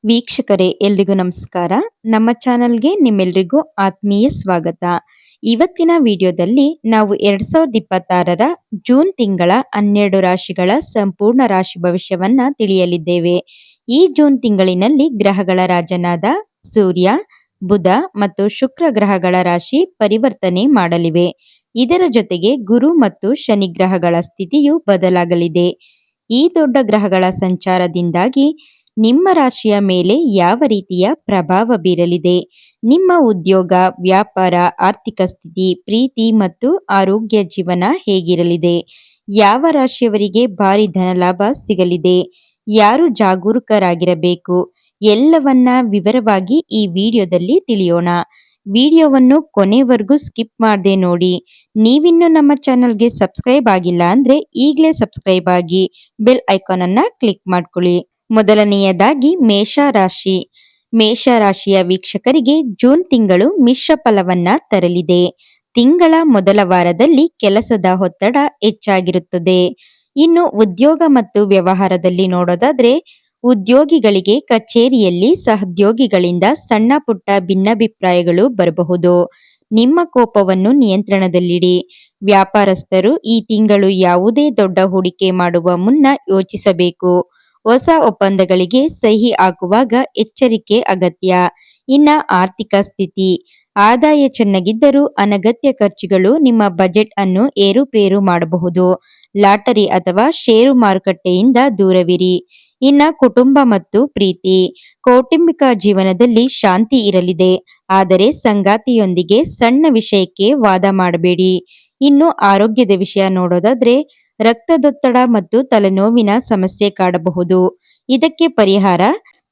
ವೀಕ್ಷಕರೇ ಎಲ್ರಿಗೂ ನಮಸ್ಕಾರ. ನಮ್ಮ ಚಾನಲ್ಗೆ ನಿಮ್ಮೆಲ್ರಿಗೂ ಆತ್ಮೀಯ ಸ್ವಾಗತ. ಇವತ್ತಿನ ವಿಡಿಯೋದಲ್ಲಿ ನಾವು 2026ರ ಜೂನ್ ತಿಂಗಳ 12 ರಾಶಿಗಳ ಸಂಪೂರ್ಣ ರಾಶಿ ಭವಿಷ್ಯವನ್ನ ತಿಳಿಯಲಿದ್ದೇವೆ. ಈ ಜೂನ್ ತಿಂಗಳಿನಲ್ಲಿ ಗ್ರಹಗಳ ರಾಜನಾದ ಸೂರ್ಯ, ಬುಧ ಮತ್ತು ಶುಕ್ರ ಗ್ರಹಗಳ ರಾಶಿ ಪರಿವರ್ತನೆ ಮಾಡಲಿವೆ. ಇದರ ಜೊತೆಗೆ ಗುರು ಮತ್ತು ಶನಿ ಗ್ರಹಗಳ ಸ್ಥಿತಿಯು ಬದಲಾಗಲಿದೆ. ಈ ದೊಡ್ಡ ಗ್ರಹಗಳ ಸಂಚಾರದಿಂದಾಗಿ ನಿಮ್ಮ ರಾಶಿಯ ಮೇಲೆ ಯಾವ ರೀತಿಯ ಪ್ರಭಾವ ಬೀರಲಿದೆ, ನಿಮ್ಮ ಉದ್ಯೋಗ, ವ್ಯಾಪಾರ, ಆರ್ಥಿಕ ಸ್ಥಿತಿ, ಪ್ರೀತಿ ಮತ್ತು ಆರೋಗ್ಯ ಜೀವನ ಹೇಗಿರಲಿದೆ, ಯಾವ ರಾಶಿಯವರಿಗೆ ಭಾರಿ ಧನಲಾಭ ಸಿಗಲಿದೆ, ಯಾರು ಜಾಗರೂಕರಾಗಿರಬೇಕು, ಎಲ್ಲವನ್ನ ವಿವರವಾಗಿ ಈ ವಿಡಿಯೋದಲ್ಲಿ ತಿಳಿಯೋಣ. ವಿಡಿಯೋವನ್ನು ಕೊನೆವರೆಗೂ ಸ್ಕಿಪ್ ಮಾಡದೆ ನೋಡಿ. ನೀವಿನ್ನು ನಮ್ಮ ಚಾನಲ್ಗೆ ಸಬ್ಸ್ಕ್ರೈಬ್ ಆಗಿಲ್ಲ ಅಂದ್ರೆ ಈಗಲೇ ಸಬ್ಸ್ಕ್ರೈಬ್ ಆಗಿ ಬೆಲ್ ಐಕಾನ್ ಅನ್ನ ಕ್ಲಿಕ್ ಮಾಡ್ಕೊಳ್ಳಿ. ಮೊದಲನೆಯದಾಗಿ ಮೇಷರಾಶಿ. ಮೇಷರಾಶಿಯ ವೀಕ್ಷಕರಿಗೆ ಜೂನ್ ತಿಂಗಳು ಮಿಶ್ರ ಫಲವನ್ನ ತರಲಿದೆ. ತಿಂಗಳ ಮೊದಲ ವಾರದಲ್ಲಿ ಕೆಲಸದ ಒತ್ತಡ ಹೆಚ್ಚಾಗಿರುತ್ತದೆ. ಇನ್ನು ಉದ್ಯೋಗ ಮತ್ತು ವ್ಯವಹಾರದಲ್ಲಿ ನೋಡೋದಾದ್ರೆ ಉದ್ಯೋಗಿಗಳಿಗೆ ಕಚೇರಿಯಲ್ಲಿ ಸಹೋದ್ಯೋಗಿಗಳಿಂದ ಸಣ್ಣ ಪುಟ್ಟ ಭಿನ್ನಾಭಿಪ್ರಾಯಗಳು ಬರಬಹುದು. ನಿಮ್ಮ ಕೋಪವನ್ನು ನಿಯಂತ್ರಣದಲ್ಲಿಡಿ. ವ್ಯಾಪಾರಸ್ಥರು ಈ ತಿಂಗಳು ಯಾವುದೇ ದೊಡ್ಡ ಹೂಡಿಕೆ ಮಾಡುವ ಮುನ್ನ ಯೋಚಿಸಬೇಕು. ಹೊಸ ಒಪ್ಪಂದಗಳಿಗೆ ಸಹಿ ಹಾಕುವಾಗ ಎಚ್ಚರಿಕೆ ಅಗತ್ಯ. ಇನ್ನ ಆರ್ಥಿಕ ಸ್ಥಿತಿ. ಆದಾಯ ಚೆನ್ನಾಗಿದ್ದರೂ ಅನಗತ್ಯ ಖರ್ಚುಗಳು ನಿಮ್ಮ ಬಜೆಟ್ ಅನ್ನು ಏರುಪೇರು ಮಾಡಬಹುದು. ಲಾಟರಿ ಅಥವಾ ಷೇರು ಮಾರುಕಟ್ಟೆಯಿಂದ ದೂರವಿರಿ. ಇನ್ನ ಕುಟುಂಬ ಮತ್ತು ಪ್ರೀತಿ. ಕೌಟುಂಬಿಕ ಜೀವನದಲ್ಲಿ ಶಾಂತಿ ಇರಲಿದೆ, ಆದರೆ ಸಂಗಾತಿಯೊಂದಿಗೆ ಸಣ್ಣ ವಿಷಯಕ್ಕೆ ವಾದ ಮಾಡಬೇಡಿ. ಇನ್ನು ಆರೋಗ್ಯದ ವಿಷಯ ನೋಡೋದಾದ್ರೆ ರಕ್ತದೊತ್ತಡ ಮತ್ತು ತಲೆನೋವಿನ ಸಮಸ್ಯೆ ಕಾಡಬಹುದು. ಇದಕ್ಕೆ ಪರಿಹಾರ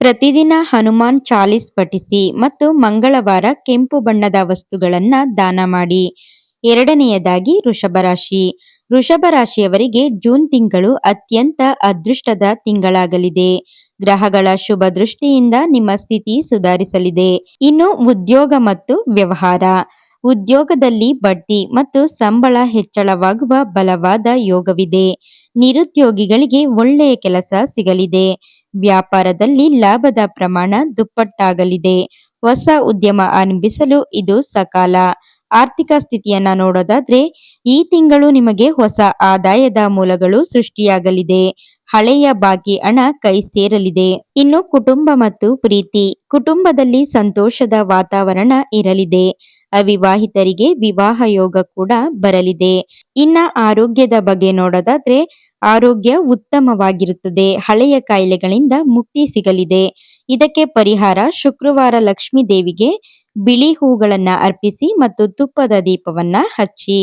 ಪ್ರತಿದಿನ ಹನುಮಾನ್ ಚಾಲೀಸ್ ಪಠಿಸಿ ಮತ್ತು ಮಂಗಳವಾರ ಕೆಂಪು ಬಣ್ಣದ ವಸ್ತುಗಳನ್ನ ದಾನ ಮಾಡಿ. ಎರಡನೆಯದಾಗಿ ವೃಷಭ ರಾಶಿ. ವೃಷಭ ರಾಶಿಯವರಿಗೆ ಜೂನ್ ತಿಂಗಳು ಅತ್ಯಂತ ಅದೃಷ್ಟದ ತಿಂಗಳಾಗಲಿದೆ. ಗ್ರಹಗಳ ಶುಭ ದೃಷ್ಟಿಯಿಂದ ನಿಮ್ಮ ಸ್ಥಿತಿ ಸುಧಾರಿಸಲಿದೆ. ಇನ್ನು ಉದ್ಯೋಗ ಮತ್ತು ವ್ಯವಹಾರ. ಉದ್ಯೋಗದಲ್ಲಿ ಬಡ್ತಿ ಮತ್ತು ಸಂಬಳ ಹೆಚ್ಚಳವಾಗುವ ಬಲವಾದ ಯೋಗವಿದೆ. ನಿರುದ್ಯೋಗಿಗಳಿಗೆ ಒಳ್ಳೆಯ ಕೆಲಸ ಸಿಗಲಿದೆ. ವ್ಯಾಪಾರದಲ್ಲಿ ಲಾಭದ ಪ್ರಮಾಣ ದುಪ್ಪಟ್ಟಾಗಲಿದೆ. ಹೊಸ ಉದ್ಯಮ ಆರಂಭಿಸಲು ಇದು ಸಕಾಲ. ಆರ್ಥಿಕ ಸ್ಥಿತಿಯನ್ನ ನೋಡೋದಾದ್ರೆ ಈ ತಿಂಗಳು ನಿಮಗೆ ಹೊಸ ಆದಾಯದ ಮೂಲಗಳು ಸೃಷ್ಟಿಯಾಗಲಿದೆ. ಹಳೆಯ ಬಾಕಿ ಹಣ ಕೈ ಸೇರಲಿದೆ. ಇನ್ನು ಕುಟುಂಬ ಮತ್ತು ಪ್ರೀತಿ. ಕುಟುಂಬದಲ್ಲಿ ಸಂತೋಷದ ವಾತಾವರಣ ಇರಲಿದೆ. ಅವಿವಾಹಿತರಿಗೆ ವಿವಾಹ ಯೋಗ ಕೂಡ ಬರಲಿದೆ. ಇನ್ನ ಆರೋಗ್ಯದ ಬಗ್ಗೆ ನೋಡೋದಾದ್ರೆ ಆರೋಗ್ಯ ಉತ್ತಮವಾಗಿರುತ್ತದೆ. ಹಳೆಯ ಕಾಯಿಲೆಗಳಿಂದ ಮುಕ್ತಿ ಸಿಗಲಿದೆ. ಇದಕ್ಕೆ ಪರಿಹಾರ ಶುಕ್ರವಾರ ಲಕ್ಷ್ಮೀ ದೇವಿಗೆ ಬಿಳಿ ಹೂಗಳನ್ನ ಅರ್ಪಿಸಿ ಮತ್ತು ತುಪ್ಪದ ದೀಪವನ್ನ ಹಚ್ಚಿ.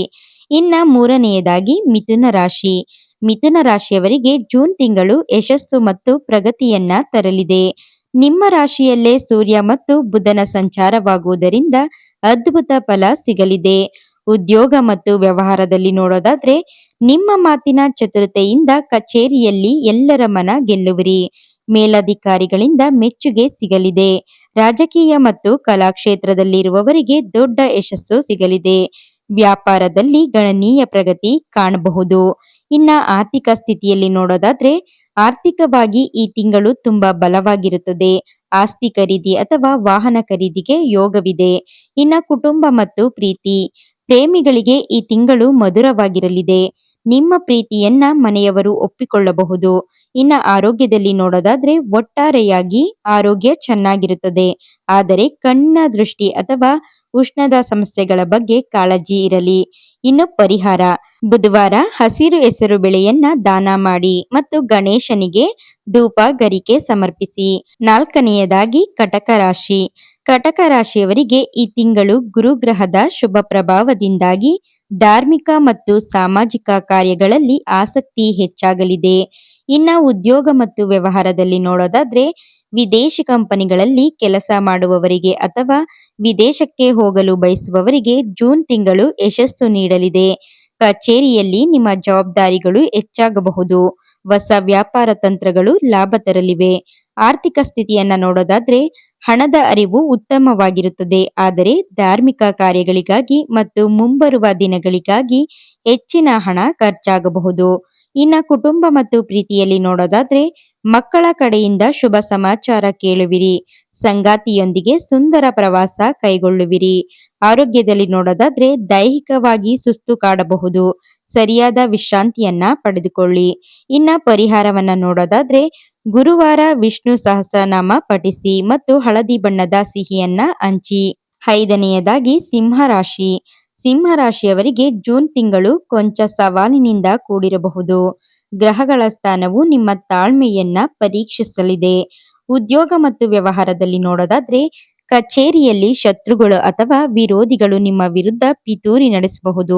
ಇನ್ನ ಮೂರನೆಯದಾಗಿ ಮಿಥುನ ರಾಶಿ. ಮಿಥುನ ರಾಶಿಯವರಿಗೆ ಜೂನ್ ತಿಂಗಳು ಯಶಸ್ಸು ಮತ್ತು ಪ್ರಗತಿಯನ್ನ ತರಲಿದೆ. ನಿಮ್ಮ ರಾಶಿಯಲ್ಲೇ ಸೂರ್ಯ ಮತ್ತು ಬುಧನ ಸಂಚಾರವಾಗುವುದರಿಂದ ಅದ್ಭುತ ಫಲ ಸಿಗಲಿದೆ. ಉದ್ಯೋಗ ಮತ್ತು ವ್ಯವಹಾರದಲ್ಲಿ ನೋಡೋದಾದ್ರೆ ನಿಮ್ಮ ಮಾತಿನ ಚತುರತೆಯಿಂದ ಕಚೇರಿಯಲ್ಲಿ ಎಲ್ಲರ ಮನ ಗೆಲ್ಲುವಿರಿ. ಮೇಲಧಿಕಾರಿಗಳಿಂದ ಮೆಚ್ಚುಗೆ ಸಿಗಲಿದೆ. ರಾಜಕೀಯ ಮತ್ತು ಕಲಾ ಕ್ಷೇತ್ರದಲ್ಲಿರುವವರಿಗೆ ದೊಡ್ಡ ಯಶಸ್ಸು ಸಿಗಲಿದೆ. ವ್ಯಾಪಾರದಲ್ಲಿ ಗಣನೀಯ ಪ್ರಗತಿ ಕಾಣಬಹುದು. ಇನ್ನ ಆರ್ಥಿಕ ಸ್ಥಿತಿಯಲ್ಲಿ ನೋಡೋದಾದ್ರೆ ಆರ್ಥಿಕವಾಗಿ ಈ ತಿಂಗಳು ತುಂಬಾ ಬಲವಾಗಿರುತ್ತದೆ. ಆಸ್ತಿ ಖರೀದಿ ಅಥವಾ ವಾಹನ ಖರೀದಿಗೆ ಯೋಗವಿದೆ. ಇನ್ನ ಕುಟುಂಬ ಮತ್ತು ಪ್ರೀತಿ. ಪ್ರೇಮಿಗಳಿಗೆ ಈ ತಿಂಗಳು ಮಧುರವಾಗಿರಲಿದೆ. ನಿಮ್ಮ ಪ್ರೀತಿಯನ್ನ ಮನೆಯವರು ಒಪ್ಪಿಕೊಳ್ಳಬಹುದು. ಇನ್ನ ಆರೋಗ್ಯದಲ್ಲಿ ನೋಡೋದಾದ್ರೆ ಒಟ್ಟಾರೆಯಾಗಿ ಆರೋಗ್ಯ ಚೆನ್ನಾಗಿರುತ್ತದೆ, ಆದರೆ ಕಣ್ಣಿನ ದೃಷ್ಟಿ ಅಥವಾ ಉಷ್ಣದ ಸಮಸ್ಯೆಗಳ ಬಗ್ಗೆ ಕಾಳಜಿ ಇರಲಿ. ಇನ್ನು ಪರಿಹಾರ ಬುಧವಾರ ಹಸಿರು ಹೆಸರು ಬೆಳೆಯನ್ನ ದಾನ ಮಾಡಿ ಮತ್ತು ಗಣೇಶನಿಗೆ ಧೂಪ ಗರಿಕೆ ಸಮರ್ಪಿಸಿ. ನಾಲ್ಕನೆಯದಾಗಿ ಕಟಕ ರಾಶಿ. ಕಟಕ ರಾಶಿಯವರಿಗೆ ಈ ತಿಂಗಳು ಗುರುಗ್ರಹದ ಶುಭ ಪ್ರಭಾವದಿಂದಾಗಿ ಧಾರ್ಮಿಕ ಮತ್ತು ಸಾಮಾಜಿಕ ಕಾರ್ಯಗಳಲ್ಲಿ ಆಸಕ್ತಿ ಹೆಚ್ಚಾಗಲಿದೆ. ಇನ್ನ ಉದ್ಯೋಗ ಮತ್ತು ವ್ಯವಹಾರದಲ್ಲಿ ನೋಡೋದಾದ್ರೆ ವಿದೇಶಿ ಕಂಪನಿಗಳಲ್ಲಿ ಕೆಲಸ ಮಾಡುವವರಿಗೆ ಅಥವಾ ವಿದೇಶಕ್ಕೆ ಹೋಗಲು ಬಯಸುವವರಿಗೆ ಜೂನ್ ತಿಂಗಳು ಯಶಸ್ಸು ನೀಡಲಿದೆ. ಕಚೇರಿಯಲ್ಲಿ ನಿಮ್ಮ ಜವಾಬ್ದಾರಿಗಳು ಹೆಚ್ಚಾಗಬಹುದು. ಹೊಸ ವ್ಯಾಪಾರ ತಂತ್ರಗಳು ಲಾಭ ತರಲಿವೆ. ಆರ್ಥಿಕ ಸ್ಥಿತಿಯನ್ನ ನೋಡೋದಾದ್ರೆ ಹಣದ ಅರಿವು ಉತ್ತಮವಾಗಿರುತ್ತದೆ, ಆದರೆ ಧಾರ್ಮಿಕ ಕಾರ್ಯಗಳಿಗಾಗಿ ಮತ್ತು ಮುಂಬರುವ ದಿನಗಳಿಗಾಗಿ ಹೆಚ್ಚಿನ ಹಣ ಖರ್ಚಾಗಬಹುದು. ಇನ್ನ ಕುಟುಂಬ ಮತ್ತು ಪ್ರೀತಿಯಲ್ಲಿ ನೋಡೋದಾದ್ರೆ ಮಕ್ಕಳ ಕಡೆಯಿಂದ ಶುಭ ಸಮಾಚಾರ ಕೇಳುವಿರಿ. ಸಂಗಾತಿಯೊಂದಿಗೆ ಸುಂದರ ಪ್ರವಾಸ ಕೈಗೊಳ್ಳುವಿರಿ. ಆರೋಗ್ಯದಲ್ಲಿ ನೋಡೋದಾದ್ರೆ ದೈಹಿಕವಾಗಿ ಸುಸ್ತು ಕಾಡಬಹುದು. ಸರಿಯಾದ ವಿಶ್ರಾಂತಿಯನ್ನ ಪಡೆದುಕೊಳ್ಳಿ. ಇನ್ನ ಪರಿಹಾರವನ್ನ ನೋಡೋದಾದ್ರೆ ಗುರುವಾರ ವಿಷ್ಣು ಸಹಸ್ರನಾಮ ಪಠಿಸಿ ಮತ್ತು ಹಳದಿ ಬಣ್ಣದ ಸಿಹಿಯನ್ನ ಹಂಚಿ. ಐದನೆಯದಾಗಿ ಸಿಂಹರಾಶಿ. ಸಿಂಹರಾಶಿಯವರಿಗೆ ಜೂನ್ ತಿಂಗಳು ಕೊಂಚ ಸವಾಲಿನಿಂದ ಕೂಡಿರಬಹುದು. ಗ್ರಹಗಳ ಸ್ಥಾನವು ನಿಮ್ಮ ತಾಳ್ಮೆಯನ್ನ ಪರೀಕ್ಷಿಸಲಿದೆ. ಉದ್ಯೋಗ ಮತ್ತು ವ್ಯವಹಾರದಲ್ಲಿ ನೋಡೋದಾದ್ರೆ ಕಚೇರಿಯಲ್ಲಿ ಶತ್ರುಗಳು ಅಥವಾ ವಿರೋಧಿಗಳು ನಿಮ್ಮ ವಿರುದ್ಧ ಪಿತೂರಿ ನಡೆಸಬಹುದು.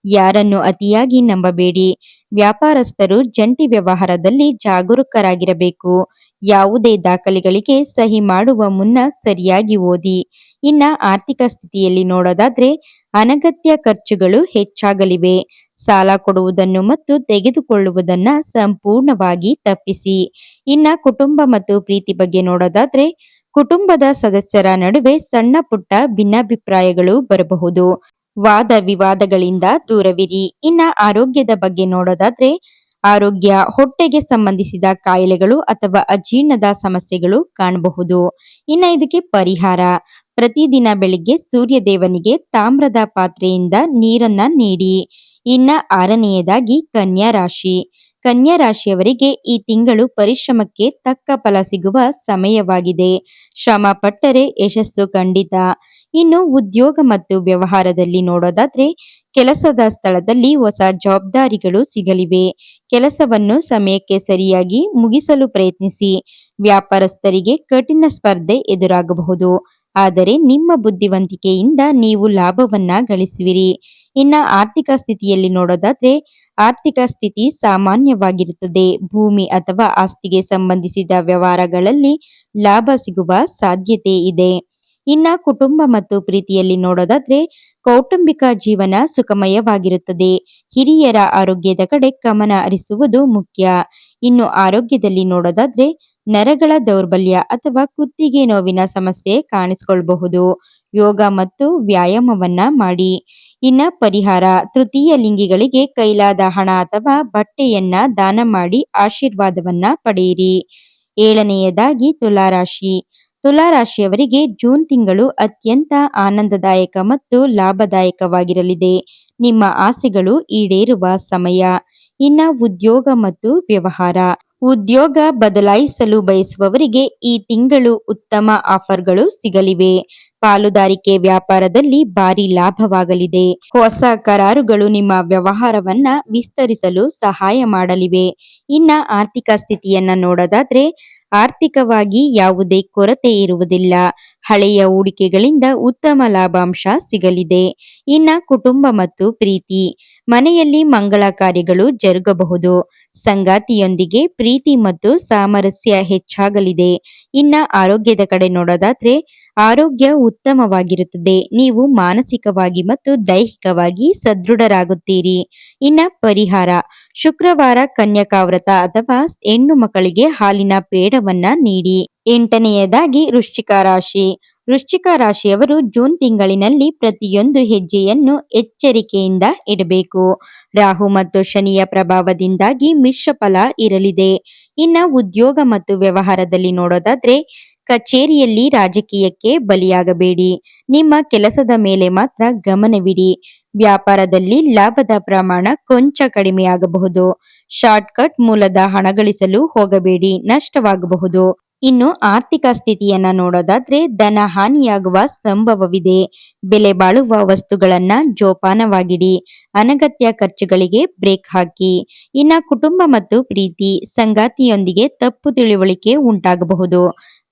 ಯಾರನ್ನು ಅತಿಯಾಗಿ ನಂಬಬೇಡಿ. ವ್ಯಾಪಾರಸ್ಥರು ಜಂಟಿ ವ್ಯವಹಾರದಲ್ಲಿ ಜಾಗರೂಕರಾಗಿರಬೇಕು. ಯಾವುದೇ ದಾಖಲೆಗಳಿಗೆ ಸಹಿ ಮಾಡುವ ಮುನ್ನ ಸರಿಯಾಗಿ ಓದಿ. ಇನ್ನ ಆರ್ಥಿಕ ಸ್ಥಿತಿಯಲ್ಲಿ ನೋಡೋದಾದ್ರೆ ಅನಗತ್ಯ ಖರ್ಚುಗಳು ಹೆಚ್ಚಾಗಲಿವೆ. ಸಾಲ ಕೊಡುವುದನ್ನು ಮತ್ತು ತೆಗೆದುಕೊಳ್ಳುವುದನ್ನ ಸಂಪೂರ್ಣವಾಗಿ ತಪ್ಪಿಸಿ. ಇನ್ನ ಕುಟುಂಬ ಮತ್ತು ಪ್ರೀತಿ ಬಗ್ಗೆ ನೋಡೋದಾದ್ರೆ ಕುಟುಂಬದ ಸದಸ್ಯರ ನಡುವೆ ಸಣ್ಣ ಪುಟ್ಟ ಭಿನ್ನಾಭಿಪ್ರಾಯಗಳು ಬರಬಹುದು. ವಾದ ವಿವಾದಗಳಿಂದ ದೂರವಿರಿ. ಇನ್ನ ಆರೋಗ್ಯದ ಬಗ್ಗೆ ನೋಡೋದಾದ್ರೆ ಆರೋಗ್ಯ, ಹೊಟ್ಟೆಗೆ ಸಂಬಂಧಿಸಿದ ಕಾಯಿಲೆಗಳು ಅಥವಾ ಅಜೀರ್ಣದ ಸಮಸ್ಯೆಗಳು ಕಾಣಬಹುದು. ಇನ್ನ ಇದಕ್ಕೆ ಪರಿಹಾರ: ಪ್ರತಿದಿನ ಬೆಳಿಗ್ಗೆ ಸೂರ್ಯ ದೇವನಿಗೆ ತಾಮ್ರದ ಪಾತ್ರೆಯಿಂದ ನೀರನ್ನ ನೀಡಿ. ಇನ್ನ ಆರನೆಯದಾಗಿ ಕನ್ಯಾ ರಾಶಿ. ಕನ್ಯಾ ರಾಶಿಯವರಿಗೆ ಈ ತಿಂಗಳು ಪರಿಶ್ರಮಕ್ಕೆ ತಕ್ಕ ಫಲ ಸಿಗುವ ಸಮಯವಾಗಿದೆ. ಶ್ರಮ ಪಟ್ಟರೆ ಯಶಸ್ಸು ಖಂಡಿತ. ಇನ್ನು ಉದ್ಯೋಗ ಮತ್ತು ವ್ಯವಹಾರದಲ್ಲಿ ನೋಡೋದಾದ್ರೆ ಕೆಲಸದ ಸ್ಥಳದಲ್ಲಿ ಹೊಸ ಜವಾಬ್ದಾರಿಗಳು ಸಿಗಲಿವೆ. ಕೆಲಸವನ್ನು ಸಮಯಕ್ಕೆ ಸರಿಯಾಗಿ ಮುಗಿಸಲು ಪ್ರಯತ್ನಿಸಿ. ವ್ಯಾಪಾರಸ್ಥರಿಗೆ ಕಠಿಣ ಸ್ಪರ್ಧೆ ಎದುರಾಗಬಹುದು, ಆದರೆ ನಿಮ್ಮ ಬುದ್ಧಿವಂತಿಕೆಯಿಂದ ನೀವು ಲಾಭವನ್ನ ಗಳಿಸುವಿರಿ. ಇನ್ನ ಆರ್ಥಿಕ ಸ್ಥಿತಿಯಲ್ಲಿ ನೋಡೋದಾದ್ರೆ ಆರ್ಥಿಕ ಸ್ಥಿತಿ ಸಾಮಾನ್ಯವಾಗಿರುತ್ತದೆ. ಭೂಮಿ ಅಥವಾ ಆಸ್ತಿಗೆ ಸಂಬಂಧಿಸಿದ ವ್ಯವಹಾರಗಳಲ್ಲಿ ಲಾಭ ಸಿಗುವ ಸಾಧ್ಯತೆ ಇದೆ. ಇನ್ನ ಕುಟುಂಬ ಮತ್ತು ಪ್ರೀತಿಯಲ್ಲಿ ನೋಡೋದಾದ್ರೆ ಕೌಟುಂಬಿಕ ಜೀವನ ಸುಖಮಯವಾಗಿರುತ್ತದೆ. ಹಿರಿಯರ ಆರೋಗ್ಯದ ಕಡೆ ಗಮನ ಹರಿಸುವುದು ಮುಖ್ಯ. ಇನ್ನು ಆರೋಗ್ಯದಲ್ಲಿ ನೋಡೋದಾದ್ರೆ ನರಗಳ ದೌರ್ಬಲ್ಯ ಅಥವಾ ಕುತ್ತಿಗೆ ನೋವಿನ ಸಮಸ್ಯೆ ಕಾಣಿಸಿಕೊಳ್ಳಬಹುದು. ಯೋಗ ಮತ್ತು ವ್ಯಾಯಾಮವನ್ನ ಮಾಡಿ. ಇನ್ನ ಪರಿಹಾರ: ತೃತೀಯ ಲಿಂಗಿಗಳಿಗೆ ಕೈಲಾದ ಹಣ ಅಥವಾ ಬಟ್ಟೆಯನ್ನ ದಾನ ಮಾಡಿ ಆಶೀರ್ವಾದವನ್ನ ಪಡೆಯಿರಿ. ಏಳನೆಯದಾಗಿ ತುಲಾರಾಶಿ. ತುಲಾರಾಶಿಯವರಿಗೆ ಜೂನ್ ತಿಂಗಳು ಅತ್ಯಂತ ಆನಂದದಾಯಕ ಮತ್ತು ಲಾಭದಾಯಕವಾಗಿರಲಿದೆ. ನಿಮ್ಮ ಆಸೆಗಳು ಈಡೇರುವ ಸಮಯ. ಇನ್ನ ಉದ್ಯೋಗ ಮತ್ತು ವ್ಯವಹಾರ. ಉದ್ಯೋಗ ಬದಲಾಯಿಸಲು ಬಯಸುವವರಿಗೆ ಈ ತಿಂಗಳು ಉತ್ತಮ ಆಫರ್ಗಳು ಸಿಗಲಿವೆ. ಪಾಲುದಾರಿಕೆ ವ್ಯಾಪಾರದಲ್ಲಿ ಭಾರಿ ಲಾಭವಾಗಲಿದೆ. ಹೊಸ ಕರಾರುಗಳು ನಿಮ್ಮ ವ್ಯವಹಾರವನ್ನ ವಿಸ್ತರಿಸಲು ಸಹಾಯ ಮಾಡಲಿವೆ. ಇನ್ನ ಆರ್ಥಿಕ ಸ್ಥಿತಿಯನ್ನ ನೋಡೋದಾದ್ರೆ ಆರ್ಥಿಕವಾಗಿ ಯಾವುದೇ ಕೊರತೆ ಇರುವುದಿಲ್ಲ. ಹಳೆಯ ಹೂಡಿಕೆಗಳಿಂದ ಉತ್ತಮ ಲಾಭಾಂಶ ಸಿಗಲಿದೆ. ಇನ್ನ ಕುಟುಂಬ ಮತ್ತು ಪ್ರೀತಿ. ಮನೆಯಲ್ಲಿ ಮಂಗಳ ಕಾರ್ಯಗಳು ಜರುಗಬಹುದು. ಸಂಗಾತಿಯೊಂದಿಗೆ ಪ್ರೀತಿ ಮತ್ತು ಸಾಮರಸ್ಯ ಹೆಚ್ಚಾಗಲಿದೆ. ಇನ್ನ ಆರೋಗ್ಯದ ಕಡೆ ನೋಡೋದಾದ್ರೆ ಆರೋಗ್ಯ ಉತ್ತಮವಾಗಿರುತ್ತದೆ. ನೀವು ಮಾನಸಿಕವಾಗಿ ಮತ್ತು ದೈಹಿಕವಾಗಿ ಸದೃಢರಾಗುತ್ತೀರಿ. ಇನ್ನ ಪರಿಹಾರ: ಶುಕ್ರವಾರ ಕನ್ಯಕಾ ವ್ರತ ಅಥವಾ ಹೆಣ್ಣು ಮಕ್ಕಳಿಗೆ ಹಾಲಿನ ಪೇಡವನ್ನ ನೀಡಿ. ಎಂಟನೆಯದಾಗಿ ವೃಶ್ಚಿಕ ರಾಶಿ. ವೃಶ್ಚಿಕ ರಾಶಿಯವರು ಜೂನ್ ತಿಂಗಳಿನಲ್ಲಿ ಪ್ರತಿಯೊಂದು ಹೆಜ್ಜೆಯನ್ನು ಎಚ್ಚರಿಕೆಯಿಂದ ಇಡಬೇಕು. ರಾಹು ಮತ್ತು ಶನಿಯ ಪ್ರಭಾವದಿಂದಾಗಿ ಮಿಶ್ರ ಫಲ ಇರಲಿದೆ. ಇನ್ನ ಉದ್ಯೋಗ ಮತ್ತು ವ್ಯವಹಾರದಲ್ಲಿ ನೋಡೋದಾದ್ರೆ ಕಚೇರಿಯಲ್ಲಿ ರಾಜಕೀಯಕ್ಕೆ ಬಲಿಯಾಗಬೇಡಿ. ನಿಮ್ಮ ಕೆಲಸದ ಮೇಲೆ ಮಾತ್ರ ಗಮನವಿಡಿ. ವ್ಯಾಪಾರದಲ್ಲಿ ಲಾಭದ ಪ್ರಮಾಣ ಕೊಂಚ ಕಡಿಮೆಯಾಗಬಹುದು. ಶಾರ್ಟ್ಕಟ್ ಮೂಲದ ಹಣ ಗಳಿಸಲು ಹೋಗಬೇಡಿ, ನಷ್ಟವಾಗಬಹುದು. ಇನ್ನು ಆರ್ಥಿಕ ಸ್ಥಿತಿಯನ್ನ ನೋಡೋದಾದ್ರೆ ಧನ ಹಾನಿಯಾಗುವ ಸಂಭವವಿದೆ. ಬೆಲೆ ಬಾಳುವ ವಸ್ತುಗಳನ್ನ ಜೋಪಾನವಾಗಿಡಿ. ಅನಗತ್ಯ ಖರ್ಚುಗಳಿಗೆ ಬ್ರೇಕ್ ಹಾಕಿ. ಇನ್ನ ಕುಟುಂಬ ಮತ್ತು ಪ್ರೀತಿ. ಸಂಗಾತಿಯೊಂದಿಗೆ ತಪ್ಪು ತಿಳುವಳಿಕೆ ಉಂಟಾಗಬಹುದು.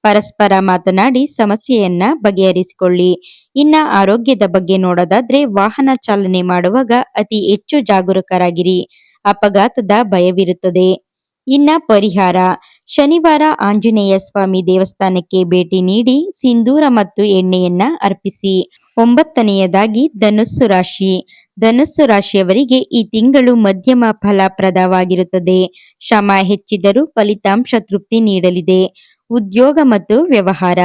ಪರಸ್ಪರ ಮಾತನಾಡಿ ಸಮಸ್ಯೆಯನ್ನ ಬಗೆಹರಿಸಿಕೊಳ್ಳಿ. ಇನ್ನ ಆರೋಗ್ಯದ ಬಗ್ಗೆ ನೋಡೋದಾದ್ರೆ ವಾಹನ ಚಾಲನೆ ಮಾಡುವಾಗ ಅತಿ ಹೆಚ್ಚು ಜಾಗರೂಕರಾಗಿರಿ. ಅಪಘಾತದ ಭಯವಿರುತ್ತದೆ. ಇನ್ನ ಪರಿಹಾರ: ಶನಿವಾರ ಆಂಜನೇಯ ಸ್ವಾಮಿ ದೇವಸ್ಥಾನಕ್ಕೆ ಭೇಟಿ ನೀಡಿ ಸಿಂಧೂರ ಮತ್ತು ಎಣ್ಣೆಯನ್ನ ಅರ್ಪಿಸಿ. ಒಂಬತ್ತನೆಯದಾಗಿ ಧನುಸ್ಸು ರಾಶಿ. ಧನುಸ್ಸು ರಾಶಿಯವರಿಗೆ ಈ ತಿಂಗಳು ಮಧ್ಯಮ ಫಲಪ್ರದವಾಗಿರುತ್ತದೆ. ಶ್ರಮ ಹೆಚ್ಚಿದರೂ ಫಲಿತಾಂಶ ತೃಪ್ತಿ ನೀಡಲಿದೆ. ಉದ್ಯೋಗ ಮತ್ತು ವ್ಯವಹಾರ.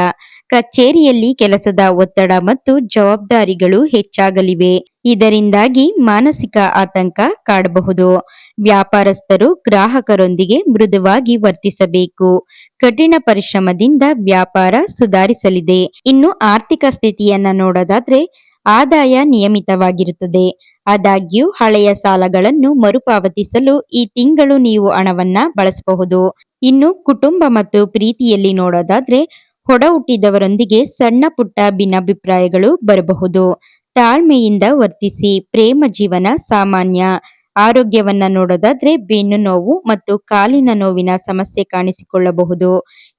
ಕಚೇರಿಯಲ್ಲಿ ಕೆಲಸದ ಒತ್ತಡ ಮತ್ತು ಜವಾಬ್ದಾರಿಗಳು ಹೆಚ್ಚಾಗಲಿವೆ. ಇದರಿಂದಾಗಿ ಮಾನಸಿಕ ಆತಂಕ ಕಾಡಬಹುದು. ವ್ಯಾಪಾರಸ್ಥರು ಗ್ರಾಹಕರೊಂದಿಗೆ ಮೃದುವಾಗಿ ವರ್ತಿಸಬೇಕು. ಕಠಿಣ ಪರಿಶ್ರಮದಿಂದ ವ್ಯಾಪಾರ ಸುಧಾರಿಸಲಿದೆ. ಇನ್ನು ಆರ್ಥಿಕ ಸ್ಥಿತಿಯನ್ನ ನೋಡೋದಾದ್ರೆ ಆದಾಯ ನಿಯಮಿತವಾಗಿರುತ್ತದೆ. ಆದಾಗ್ಯೂ ಹಳೆಯ ಸಾಲಗಳನ್ನು ಮರುಪಾವತಿಸಲು ಈ ತಿಂಗಳು ನೀವು ಹಣವನ್ನ ಬಳಸಬಹುದು. ಇನ್ನು ಕುಟುಂಬ ಮತ್ತು ಪ್ರೀತಿಯಲ್ಲಿ ನೋಡೋದಾದ್ರೆ ಒಡ ಹುಟ್ಟಿದವರೊಂದಿಗೆ ಸಣ್ಣ ಪುಟ್ಟ ಭಿನ್ನಾಭಿಪ್ರಾಯಗಳು ಬರಬಹುದು. ತಾಳ್ಮೆಯಿಂದ ವರ್ತಿಸಿ. ಪ್ರೇಮ ಜೀವನ ಸಾಮಾನ್ಯ. ಆರೋಗ್ಯವನ್ನ ನೋಡೋದಾದ್ರೆ ಬೆನ್ನು ನೋವು ಮತ್ತು ಕಾಲಿನ ನೋವಿನ ಸಮಸ್ಯೆ ಕಾಣಿಸಿಕೊಳ್ಳಬಹುದು.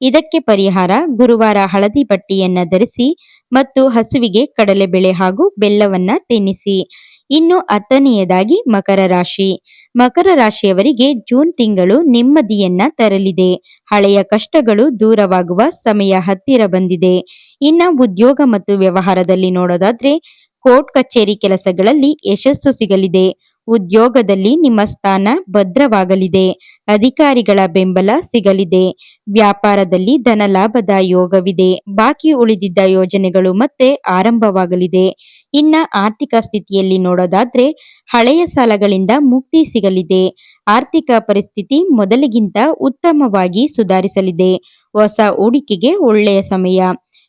ಇದಕ್ಕೆ ಪರಿಹಾರ ಗುರುವಾರ ಹಳದಿ ಬಟ್ಟೆಯನ್ನ ಧರಿಸಿ ಮತ್ತು ಹಸುವಿಗೆ ಕಡಲೆಬೇಳೆ ಹಾಗೂ ಬೆಲ್ಲವನ್ನ ತಿನ್ನಿಸಿ. ಇನ್ನು 10ನೇಯದಾಗಿ ಮಕರ ರಾಶಿ. ಮಕರ ರಾಶಿಯವರಿಗೆ ಜೂನ್ ತಿಂಗಳು ನೆಮ್ಮದಿಯನ್ನ ತರಲಿದೆ. ಹಳೆಯ ಕಷ್ಟಗಳು ದೂರವಾಗುವ ಸಮಯ ಹತ್ತಿರ ಬಂದಿದೆ. ಇನ್ನ ಉದ್ಯೋಗ ಮತ್ತು ವ್ಯವಹಾರದಲ್ಲಿ ನೋಡೋದಾದ್ರೆ ಕೋರ್ಟ್ ಕಚೇರಿ ಕೆಲಸಗಳಲ್ಲಿ ಯಶಸ್ಸು ಸಿಗಲಿದೆ. ಉದ್ಯೋಗದಲ್ಲಿ ನಿಮ್ಮ ಸ್ಥಾನ ಭದ್ರವಾಗಲಿದೆ. ಅಧಿಕಾರಿಗಳ ಬೆಂಬಲ ಸಿಗಲಿದೆ. ವ್ಯಾಪಾರದಲ್ಲಿ ಧನ ಲಾಭದ ಯೋಗವಿದೆ. ಬಾಕಿ ಉಳಿದಿದ್ದ ಯೋಜನೆಗಳು ಮತ್ತೆ ಆರಂಭವಾಗಲಿದೆ. ಇನ್ನ ಆರ್ಥಿಕ ಸ್ಥಿತಿಯಲ್ಲಿ ನೋಡೋದಾದ್ರೆ ಹಳೆಯ ಸಾಲಗಳಿಂದ ಮುಕ್ತಿ ಸಿಗಲಿದೆ. ಆರ್ಥಿಕ ಪರಿಸ್ಥಿತಿ ಮೊದಲಿಗಿಂತ ಉತ್ತಮವಾಗಿ ಸುಧಾರಿಸಲಿದೆ. ಹೊಸ ಹೂಡಿಕೆಗೆ ಒಳ್ಳೆಯ ಸಮಯ.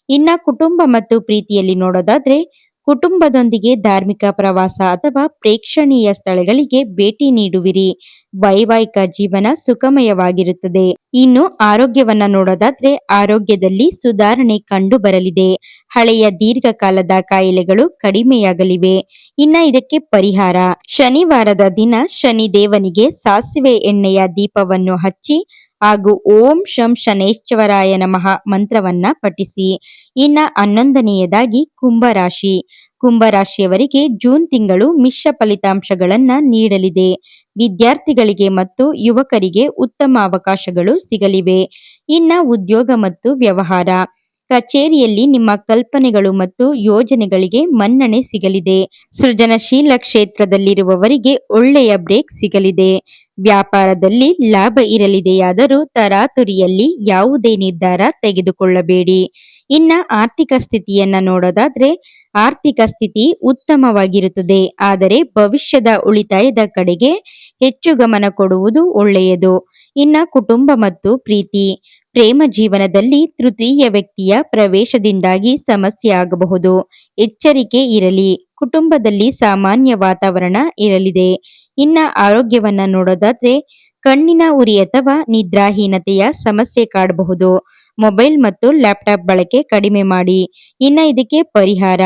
ಇನ್ನ ಕುಟುಂಬ ಮತ್ತು ಪ್ರೀತಿಯಲ್ಲಿ ನೋಡೋದಾದ್ರೆ ಕುಟುಂಬದೊಂದಿಗೆ ಧಾರ್ಮಿಕ ಪ್ರವಾಸ ಅಥವಾ ಪ್ರೇಕ್ಷಣೀಯ ಸ್ಥಳಗಳಿಗೆ ಭೇಟಿ ನೀಡುವಿರಿ. ವೈವಾಹಿಕ ಜೀವನ ಸುಖಮಯವಾಗಿರುತ್ತದೆ. ಇನ್ನು ಆರೋಗ್ಯವನ್ನ ನೋಡೋದಾದ್ರೆ ಆರೋಗ್ಯದಲ್ಲಿ ಸುಧಾರಣೆ ಕಂಡು ಬರಲಿದೆ. ಹಳೆಯ ದೀರ್ಘಕಾಲದ ಕಾಯಿಲೆಗಳು ಕಡಿಮೆಯಾಗಲಿವೆ. ಇನ್ನ ಇದಕ್ಕೆ ಪರಿಹಾರ ಶನಿವಾರದ ದಿನ ಶನಿ ದೇವನಿಗೆ ಸಾಸಿವೆ ಎಣ್ಣೆಯ ದೀಪವನ್ನು ಹಚ್ಚಿ ಹಾಗೂ ಓಂ ಶಂ ಶನೇಶ್ವರಾಯ ನಮಃ ಮಂತ್ರವನ್ನ ಪಠಿಸಿ. ಇನ್ನ 11ನೇಯದಾಗಿ ಕುಂಭರಾಶಿ. ಕುಂಭರಾಶಿಯವರಿಗೆ ಜೂನ್ ತಿಂಗಳು ಮಿಶ್ರ ಫಲಿತಾಂಶಗಳನ್ನ ನೀಡಲಿದೆ. ವಿದ್ಯಾರ್ಥಿಗಳಿಗೆ ಮತ್ತು ಯುವಕರಿಗೆ ಉತ್ತಮ ಅವಕಾಶಗಳು ಸಿಗಲಿವೆ. ಇನ್ನ ಉದ್ಯೋಗ ಮತ್ತು ವ್ಯವಹಾರ. ಕಚೇರಿಯಲ್ಲಿ ನಿಮ್ಮ ಕಲ್ಪನೆಗಳು ಮತ್ತು ಯೋಜನೆಗಳಿಗೆ ಮನ್ನಣೆ ಸಿಗಲಿದೆ. ಸೃಜನಶೀಲ ಕ್ಷೇತ್ರದಲ್ಲಿರುವವರಿಗೆ ಒಳ್ಳೆಯ ಬ್ರೇಕ್ ಸಿಗಲಿದೆ. ವ್ಯಾಪಾರದಲ್ಲಿ ಲಾಭ ಇರಲಿದೆಯಾದರೂ ತರಾತುರಿಯಲ್ಲಿ ಯಾವುದೇ ನಿರ್ಧಾರ ತೆಗೆದುಕೊಳ್ಳಬೇಡಿ. ಇನ್ನ ಆರ್ಥಿಕ ಸ್ಥಿತಿಯನ್ನ ನೋಡೋದಾದ್ರೆ ಆರ್ಥಿಕ ಸ್ಥಿತಿ ಉತ್ತಮವಾಗಿರುತ್ತದೆ. ಆದರೆ ಭವಿಷ್ಯದ ಉಳಿತಾಯದ ಕಡೆಗೆ ಹೆಚ್ಚು ಗಮನ ಕೊಡುವುದು ಒಳ್ಳೆಯದು. ಇನ್ನ ಕುಟುಂಬ ಮತ್ತು ಪ್ರೀತಿ. ಪ್ರೇಮ ಜೀವನದಲ್ಲಿ ತೃತೀಯ ವ್ಯಕ್ತಿಯ ಪ್ರವೇಶದಿಂದಾಗಿ ಸಮಸ್ಯೆ ಆಗಬಹುದು. ಎಚ್ಚರಿಕೆ ಇರಲಿ. ಕುಟುಂಬದಲ್ಲಿ ಸಾಮಾನ್ಯ ವಾತಾವರಣ ಇರಲಿದೆ. ಇನ್ನ ಆರೋಗ್ಯವನ್ನ ನೋಡೋದಾದ್ರೆ ಕಣ್ಣಿನ ಉರಿ ಅಥವಾ ನಿದ್ರಾಹೀನತೆಯ ಸಮಸ್ಯೆ ಕಾಡಬಹುದು. ಮೊಬೈಲ್ ಮತ್ತು ಲ್ಯಾಪ್ಟಾಪ್ ಬಳಕೆ ಕಡಿಮೆ ಮಾಡಿ. ಇನ್ನ ಇದಕ್ಕೆ ಪರಿಹಾರ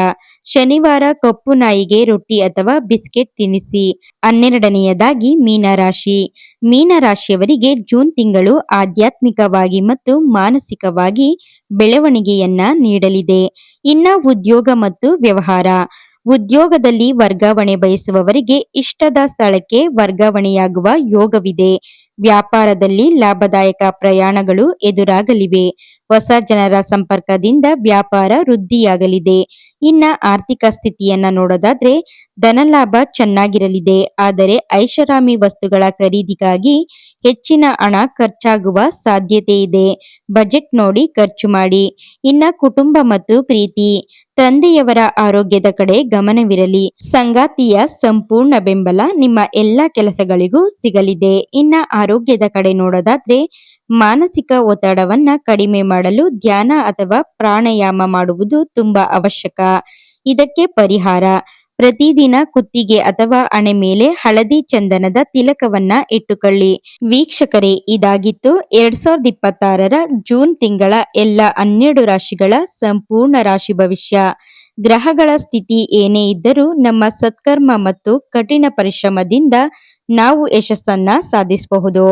ಶನಿವಾರ ಕಪ್ಪು ನಾಯಿಗೆ ರೊಟ್ಟಿ ಅಥವಾ ಬಿಸ್ಕೆಟ್ ತಿನ್ನಿಸಿ. 12ನೇಯದಾಗಿ ಮೀನರಾಶಿ. ಮೀನರಾಶಿಯವರಿಗೆ ಜೂನ್ ತಿಂಗಳು ಆಧ್ಯಾತ್ಮಿಕವಾಗಿ ಮತ್ತು ಮಾನಸಿಕವಾಗಿ ಬೆಳವಣಿಗೆಯನ್ನ ನೀಡಲಿದೆ. ಇನ್ನ ಉದ್ಯೋಗ ಮತ್ತು ವ್ಯವಹಾರ. ಉದ್ಯೋಗದಲ್ಲಿ ವರ್ಗಾವಣೆ ಬಯಸುವವರಿಗೆ ಇಷ್ಟದ ಸ್ಥಳಕ್ಕೆ ವರ್ಗಾವಣೆಯಾಗುವ ಯೋಗವಿದೆ. ವ್ಯಾಪಾರದಲ್ಲಿ ಲಾಭದಾಯಕ ಪ್ರಯಾಣಗಳು ಎದುರಾಗಲಿವೆ. ಹೊಸ ಜನರ ಸಂಪರ್ಕದಿಂದ ವ್ಯಾಪಾರ ವೃದ್ಧಿಯಾಗಲಿದೆ. ಇನ್ನ ಆರ್ಥಿಕ ಸ್ಥಿತಿಯನ್ನ ನೋಡೋದಾದ್ರೆ ಧನಲಾಭ ಚೆನ್ನಾಗಿರಲಿದೆ. ಆದರೆ ಐಷಾರಾಮಿ ವಸ್ತುಗಳ ಖರೀದಿಗಾಗಿ ಹೆಚ್ಚಿನ ಹಣ ಖರ್ಚಾಗುವ ಸಾಧ್ಯತೆ ಇದೆ. ಬಜೆಟ್ ನೋಡಿ ಖರ್ಚು ಮಾಡಿ. ಇನ್ನ ಕುಟುಂಬ ಮತ್ತು ಪ್ರೀತಿ. ತಂದೆಯವರ ಆರೋಗ್ಯದ ಕಡೆ ಗಮನವಿರಲಿ. ಸಂಗಾತಿಯ ಸಂಪೂರ್ಣ ಬೆಂಬಲ ನಿಮ್ಮ ಎಲ್ಲ ಕೆಲಸಗಳಿಗೂ ಸಿಗಲಿದೆ. ಇನ್ನ ಆರೋಗ್ಯದ ಕಡೆ ನೋಡೋದಾದ್ರೆ ಮಾನಸಿಕ ಒತ್ತಡವನ್ನ ಕಡಿಮೆ ಮಾಡಲು ಧ್ಯಾನ ಅಥವಾ ಪ್ರಾಣಾಯಾಮ ಮಾಡುವುದು ತುಂಬಾ ಅವಶ್ಯಕ. ಇದಕ್ಕೆ ಪರಿಹಾರ ಪ್ರತಿದಿನ ಕುತ್ತಿಗೆ ಅಥವಾ ಹಣೆ ಮೇಲೆ ಹಳದಿ ಚಂದನದ ತಿಲಕವನ್ನ ಇಟ್ಟುಕೊಳ್ಳಿ. ವೀಕ್ಷಕರೇ, ಇದಾಗಿತ್ತು 2026ರ ಜೂನ್ ತಿಂಗಳ ಎಲ್ಲ 12 ರಾಶಿಗಳ ಸಂಪೂರ್ಣ ರಾಶಿ ಭವಿಷ್ಯ. ಗ್ರಹಗಳ ಸ್ಥಿತಿ ಏನೇ ಇದ್ದರೂ ನಮ್ಮ ಸತ್ಕರ್ಮ ಮತ್ತು ಕಠಿಣ ಪರಿಶ್ರಮದಿಂದ ನಾವು ಯಶಸ್ಸನ್ನ ಸಾಧಿಸಬಹುದು.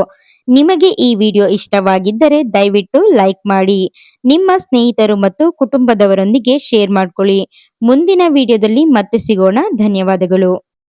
ನಿಮಗೆ ಈ ವಿಡಿಯೋ ಇಷ್ಟವಾಗಿದ್ದರೆ ದಯವಿಟ್ಟು ಲೈಕ್ ಮಾಡಿ. ನಿಮ್ಮ ಸ್ನೇಹಿತರು ಮತ್ತು ಕುಟುಂಬದವರೊಂದಿಗೆ ಶೇರ್ ಮಾಡ್ಕೊಳ್ಳಿ. ಮುಂದಿನ ವಿಡಿಯೋದಲ್ಲಿ ಮತ್ತೆ ಸಿಗೋಣ. ಧನ್ಯವಾದಗಳು.